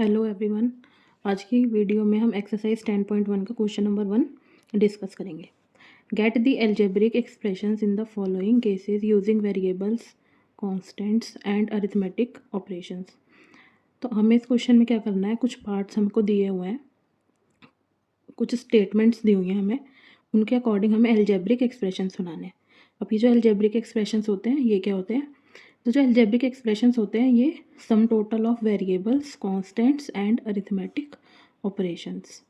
Hello everyone. आज की video में हम एक्सरसाइज 10.1 का क्वेश्चन नंबर 1 डिस्कस करेंगे। Get the algebraic expressions in the following cases using variables, constants and arithmetic operations. तो हमें इस क्वेश्चन में क्या करना है, कुछ पार्ट्स हमको दिए हुए हैं, कुछ स्टेटमेंट्स दी हुई हैं हमें, उनके अकॉर्डिंग हमें एल्जेब्रिक एक्सप्रेशंस बनाने हैं। अब ये जो एल्जेब्रिक एक्सप्रेशंस होते हैं ये क्या होते हैं? तो जो एल्जेब्रिक एक्सप्रेशंस होते हैं ये sum total of variables, constants and arithmetic operations.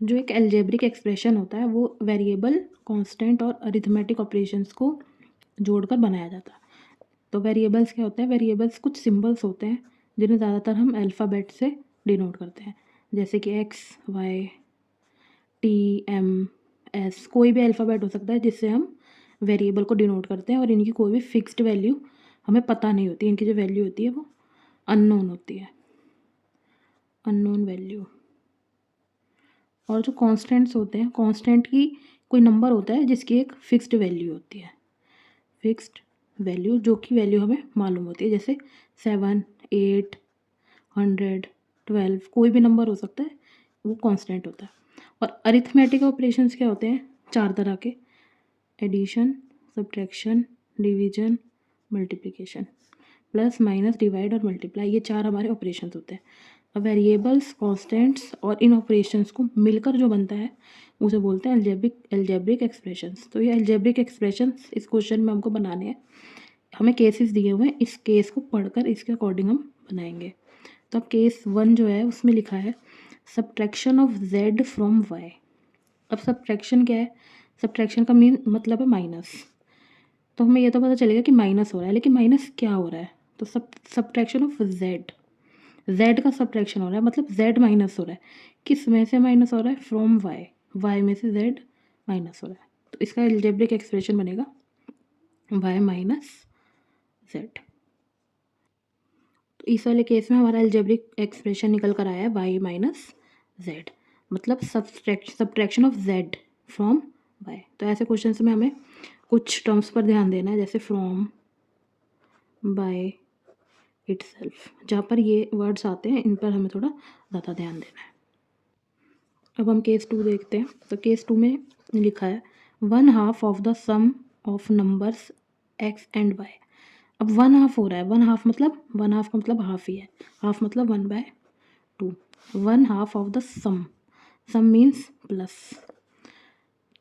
जो एक एल्जेब्रिक एक्सप्रेशन होता है वो वेरिएबल, कांस्टेंट और अरिथमेटिक ऑपरेशंस को जोड़कर बनाया जाता है। तो वेरिएबल्स क्या होते हैं? वेरिएबल्स कुछ सिंबल्स होते हैं जिन्हें ज़्यादातर हम अल्फ़ाबेट से डिनोट करते हैं, जैसे कि X, Y, T, M, S. कोई भी अल्फ़ाबेट हो सकता है जिससे हम वेरिएबल को डिनोट करते हैं, और इनकी कोई भी फिक्स्ड वैल्यू हमें पता नहीं होती। इनकी जो वैल्यू होती है वो अननोन होती है, अननोन वैल्यू। और जो कांस्टेंट्स होते हैं, कांस्टेंट की कोई नंबर होता है जिसकी एक फिक्स्ड वैल्यू होती है, फिक्स्ड वैल्यू जो कि वैल्यू हमें मालूम होती है, जैसे 7, 8, 100, 12। कोई भी नंबर हो सकता है, वो कांस्टेंट होता है। और अरिथमेटिक ऑपरेशंस क्या होते हैं? 4 तरह के: addition, subtraction, division, multiplication. Plus, minus, divide और मल्टीप्लाई, ये 4 हमारे ऑपरेशंस होते हैं। अब वेरिएबल्स, कांस्टेंट्स और इन ऑपरेशंस को मिलकर जो बनता है उसे बोलते हैं एल्जेब्रिक एक्सप्रेशंस। तो ये एल्जेब्रिक एक्सप्रेशंस इस क्वेश्चन में हमको बनाने हैं। हमें केसेस दिए हुए हैं, इस केस को पढ़कर इसके अकॉर्डिंग हम बनाएंगे। तो अब केस 1 जो है उसमें लिखा है subtraction of z from y। अब सब्ट्रैक्शन क्या है? सब्ट्रैक्शन का मीन मतलब है माइनस। तो हमें ये तो पता चलेगा कि माइनस हो रहा है, लेकिन माइनस क्या हो रहा है? तो सब्ट्रैक्शन ऑफ z का सब्ट्रैक्शन हो रहा है, मतलब z माइनस हो रहा है। किस में से माइनस हो रहा है? फ्रॉम y में से z माइनस हो रहा है। तो इसका एल्जेब्रिक एक्सप्रेशन बनेगा y माइनस z। तो इस वाले केस में हमारा एल्जेब्रिक एक्सप्रेशन निकल कर आया है y माइनस z, मतलब subtraction of z from y। तो ऐसे क्वेश्चन में हमें कुछ टर्म्स पर ध्यान देना है, जैसे फ्रॉम, बाय, इटसेल्फ। जहाँ पर ये वर्ड्स आते हैं इन पर हमें थोड़ा ज़्यादा ध्यान देना है। अब हम केस 2 देखते हैं। तो केस 2 में लिखा है 1/2 of the sum of numbers x and y। अब 1/2 हो रहा है, 1/2 मतलब 1/2 का मतलब हाफ ही है, हाफ मतलब 1/2। 1/2 of the sum means plus.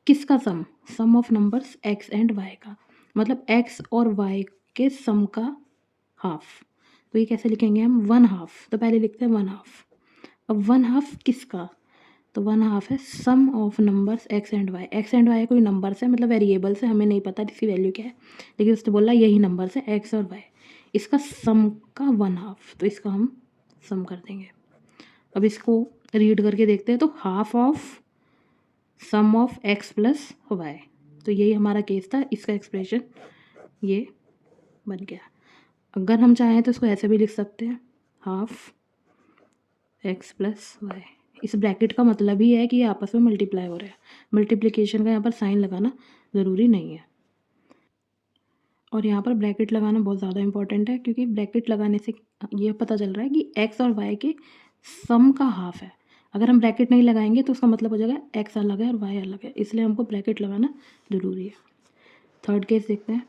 किसका sum? Sum of numbers x and y का, मतलब x और y के सम का हाफ। तो ये कैसे लिखेंगे हम? 1/2। तो पहले लिखते हैं 1/2। अब 1/2 किसका? तो 1/2 है sum of numbers x and y। x and y कोई नंबर्स है, मतलब वेरिएबल्स है, हमें नहीं पता इसकी वैल्यू क्या है, लेकिन उसने बोला यही नंबर्स है x और y। इसका सम का 1/2, तो इसका हम सम कर देंगे। अब इसको रीड करके देखते हैं। तो half of sum of x plus y, तो यही हमारा केस था। इसका एक्सप्रेशन ये बन गया। अगर हम चाहें तो इसको ऐसे भी लिख सकते हैं, हाफ x प्लस वाई। इस ब्रैकेट का मतलब ही है कि ये आपस में मल्टीप्लाई हो रहा है। मल्टीप्लिकेशन का यहाँ पर साइन लगाना ज़रूरी नहीं है, और यहाँ पर ब्रैकेट लगाना बहुत ज़्यादा इंपॉर्टेंट है, क्योंकि ब्रैकेट लगाने से ये पता चल रहा है कि x और y के सम का हाफ है। अगर हम ब्रैकेट नहीं लगाएंगे तो उसका मतलब हो जाएगा x अलग है और y अलग है, इसलिए हमको ब्रैकेट लगाना ज़रूरी है। थर्ड केस देखते हैं।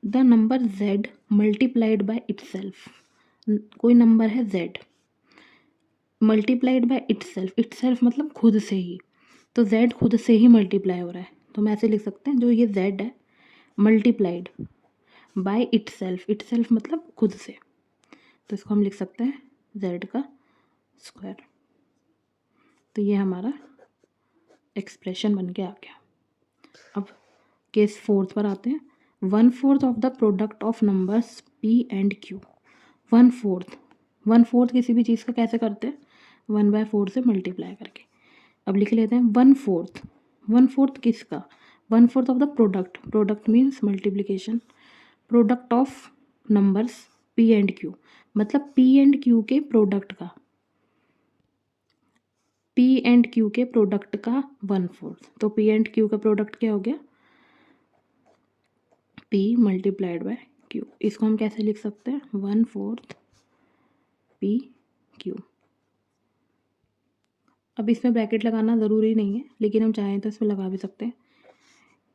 The number z multiplied by itself. कोई नंबर है z, मल्टीप्लाइड बाय इटसेल्फ मतलब खुद से ही। तो z खुद से ही मल्टीप्लाई हो रहा है, तो हम ऐसे लिख सकते हैं, जो ये z है मल्टीप्लाइड बाय इटसेल्फ मतलब खुद से, तो इसको हम लिख सकते हैं z का स्क्वायर। तो ये हमारा एक्सप्रेशन बन के आ गया। अब केस 4 पर आते हैं। 1/4 of the product of numbers p and q। 1/4 किसी भी चीज़ का कैसे करते हैं? 1/4 से मल्टीप्लाई करके। अब लिख लेते हैं 1/4 किसका? 1/4 of the product means multiplication. Product of numbers p and q, मतलब p एंड q के प्रोडक्ट का, p एंड q के प्रोडक्ट का 1/4। तो p एंड q का प्रोडक्ट क्या हो गया? p multiplied by q। इसको हम कैसे लिख सकते हैं? 1/4 पी क्यू। अब इसमें ब्रैकेट लगाना ज़रूरी नहीं है, लेकिन हम चाहें तो इसमें लगा भी सकते हैं,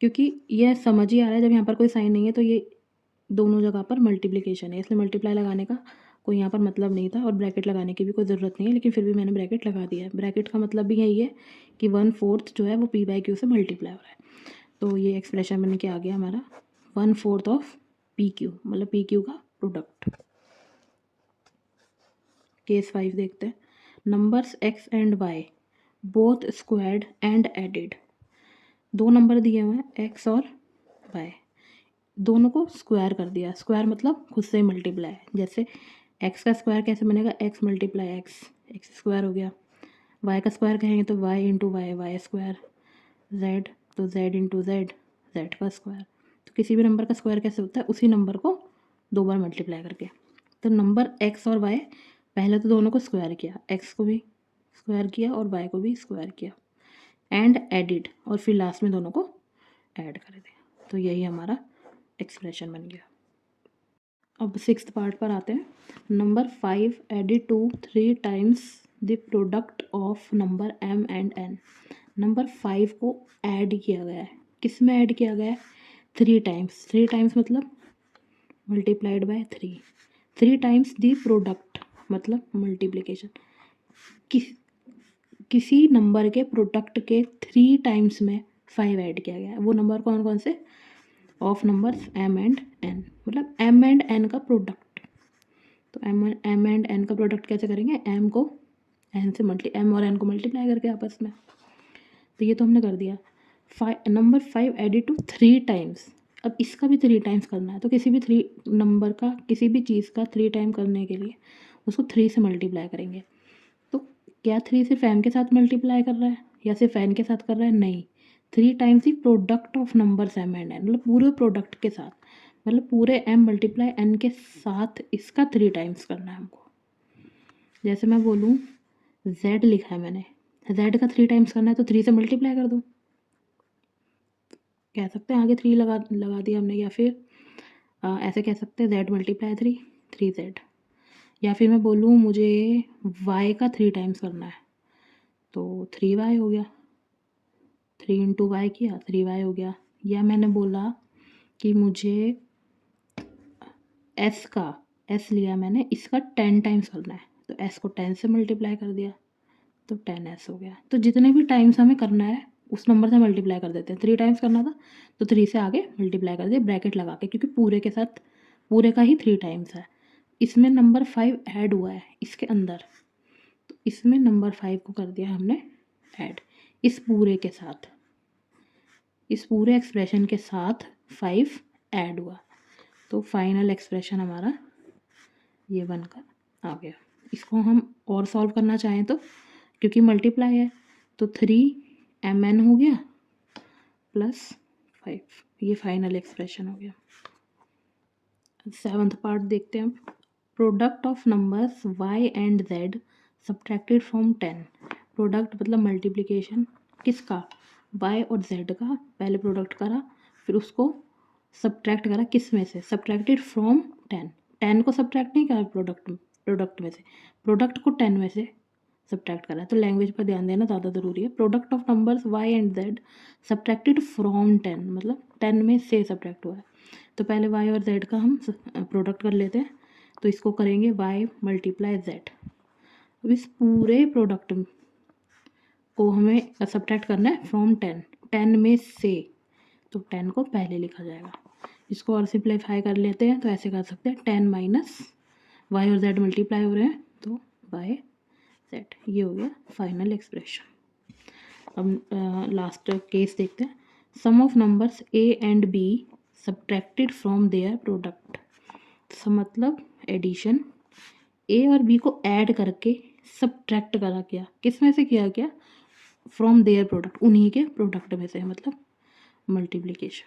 क्योंकि यह समझ ही आ रहा है जब यहाँ पर कोई साइन नहीं है तो ये दोनों जगह पर मल्टीप्लिकेशन है, इसलिए मल्टीप्लाई लगाने का कोई यहाँ पर मतलब नहीं था और ब्रैकेट लगाने की भी कोई ज़रूरत नहीं है, लेकिन फिर भी मैंने ब्रैकेट लगा दिया है। ब्रैकेट का मतलब भी यही है कि 1/4 जो है वो पी बाई क्यू से मल्टीप्लाई हो रहा है। तो ये एक्सप्रेशन बन के आ गया हमारा 1/4 ऑफ पी क्यू, मतलब पी क्यू का प्रोडक्ट। केस 5 देखते हैं। Numbers X and Y both squared and added. दो नंबर दिए हुए हैं एक्स और वाई, दोनों को स्क्वायर कर दिया। स्क्वायर मतलब खुद से मल्टीप्लाई, जैसे एक्स का स्क्वायर कैसे बनेगा, X multiply X, X square हो गया। वाई का स्क्वायर कहेंगे तो Y into Y, Y square. Z तो जेड इंटू जेड, जेड का स्क्वायर। तो किसी भी नंबर का स्क्वायर कैसे होता है, उसी नंबर को दो बार मल्टीप्लाई करके। तो नंबर एक्स और वाई, पहले तो दोनों को स्क्वायर किया, एक्स को भी स्क्वायर किया और वाई को भी स्क्वायर किया, एंड एडिड, और फिर लास्ट में दोनों को ऐड कर दिया। तो यही हमारा एक्सप्रेशन बन गया। अब 6th पार्ट पर आते हैं। Number 5 added to 3 times the product of number m and n। Number 5 को ऐड किया गया है, किस में ऐड किया गया है, 3 टाइम्स। 3 टाइम्स मतलब multiplied by 3, 3 times the product मतलब मल्टीप्लिकेशन। किसी नंबर के प्रोडक्ट के 3 टाइम्स में 5 ऐड किया गया है। वो नंबर कौन कौन से, of numbers m and n, मतलब m एंड n का प्रोडक्ट। तो m एंड n का प्रोडक्ट कैसे करेंगे, m को n से m और n को मल्टीप्लाई करके आपस में। तो ये तो हमने कर दिया। Number 5 added to 3 times. अब इसका भी 3 टाइम्स करना है, तो किसी भी 3 नंबर का, किसी भी चीज़ का 3 टाइम करने के लिए उसको 3 से मल्टीप्लाई करेंगे। तो क्या 3 सिर्फ m के साथ मल्टीप्लाई कर रहा है या सिर्फ n के साथ कर रहा है, नहीं, 3 times he product of numbers m and n, मतलब पूरे प्रोडक्ट के साथ, मतलब पूरे m मल्टीप्लाई n के साथ इसका 3 टाइम्स करना है हमको। जैसे मैं बोलूँ z लिखा है मैंने, z का 3 टाइम्स करना है तो 3 से मल्टीप्लाई कर दो, कह सकते हैं आगे 3 लगा दिया हमने, या फिर ऐसे कह सकते हैं z मल्टीप्लाई 3z। या फिर मैं बोलूँ मुझे y का 3 टाइम्स करना है तो 3y हो गया, 3 इंटू वाई किया 3y हो गया। या मैंने बोला कि मुझे s लिया मैंने, इसका 10 टाइम्स करना है तो s को 10 से मल्टीप्लाई कर दिया तो 10s हो गया। तो जितने भी टाइम्स हमें करना है उस नंबर से मल्टीप्लाई कर देते हैं। 3 टाइम्स करना था तो 3 से आगे मल्टीप्लाई कर दिया ब्रैकेट लगा के, क्योंकि पूरे के साथ पूरे का ही 3 टाइम्स है। इसमें नंबर 5 ऐड हुआ है इसके अंदर, तो इसमें नंबर 5 को कर दिया हमने ऐड इस पूरे के साथ, इस पूरे एक्सप्रेशन के साथ 5 ऐड हुआ। तो फाइनल एक्सप्रेशन हमारा ये बनकर आ गया। इसको हम और सॉल्व करना चाहें तो, क्योंकि मल्टीप्लाई है, तो 3mn हो गया प्लस 5, ये फाइनल एक्सप्रेशन हो गया। 7th पार्ट देखते हैं। Product of numbers y and z subtracted from 10। Product मतलब मल्टीप्लिकेशन किसका, y और z का। पहले प्रोडक्ट करा फिर उसको सब्ट्रैक्ट करा, किस में से, सब्ट्रैक्टेड फ्रॉम 10। 10 को सब्ट्रैक्ट नहीं करा प्रोडक्ट में से, प्रोडक्ट को 10 में से सब्ट्रैक्ट करा है। तो लैंग्वेज पर ध्यान देना ज़्यादा ज़रूरी है। Product of numbers y and z subtracted from 10, मतलब 10 में से सब्ट्रैक्ट हुआ है। तो पहले y और z का हम प्रोडक्ट कर लेते हैं, तो इसको करेंगे y मल्टीप्लाई z। अब इस पूरे प्रोडक्ट को हमें सब्ट्रैक्ट करना है फ्रॉम 10, 10 में से, तो 10 को पहले लिखा जाएगा। इसको और सिंप्लीफाई कर लेते हैं तो ऐसे कर सकते हैं 10 माइनस y और z मल्टीप्लाई हो रहे हैं तो y z, ये हो गया फाइनल एक्सप्रेशन। अब लास्ट केस देखते हैं। Sum of numbers a and b subtracted from their product. मतलब एडिशन, a और b को ऐड करके सब्ट्रैक्ट करा गया, किस में से किया गया, फ्रॉम देयर प्रोडक्ट, उन्हीं के प्रोडक्ट में से, मतलब multiplication.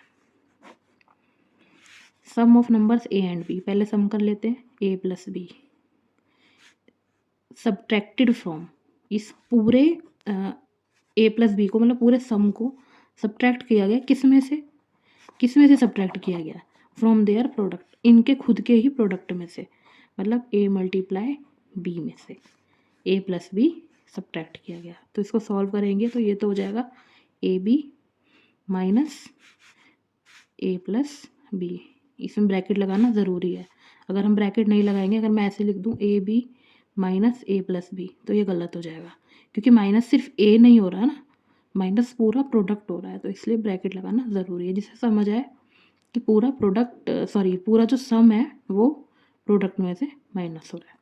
Sum of numbers a and b, पहले सम कर लेते हैं a plus b, subtracted from, इस पूरे a प्लस बी को, मतलब पूरे सम को सब्ट्रैक्ट किया गया, किस में से सब्ट्रैक्ट किया गया, फ्रॉम देयर प्रोडक्ट, इनके खुद के ही प्रोडक्ट में से, मतलब a मल्टीप्लाई बी में से ए प्लस बी सब्ट्रैक्ट किया गया। तो इसको सॉल्व करेंगे तो ये तो हो जाएगा A B minus A plus B. इसमें ब्रैकेट लगाना ज़रूरी है, अगर हम ब्रैकेट नहीं लगाएंगे, अगर मैं ऐसे लिख दूँ A B minus A plus B तो ये गलत हो जाएगा, क्योंकि माइनस सिर्फ ए नहीं हो रहा ना, माइनस पूरा प्रोडक्ट हो रहा है, तो इसलिए ब्रैकेट लगाना ज़रूरी है, जिससे समझ आए कि पूरा प्रोडक्ट पूरा जो सम है वो प्रोडक्ट में से माइनस हो रहा है।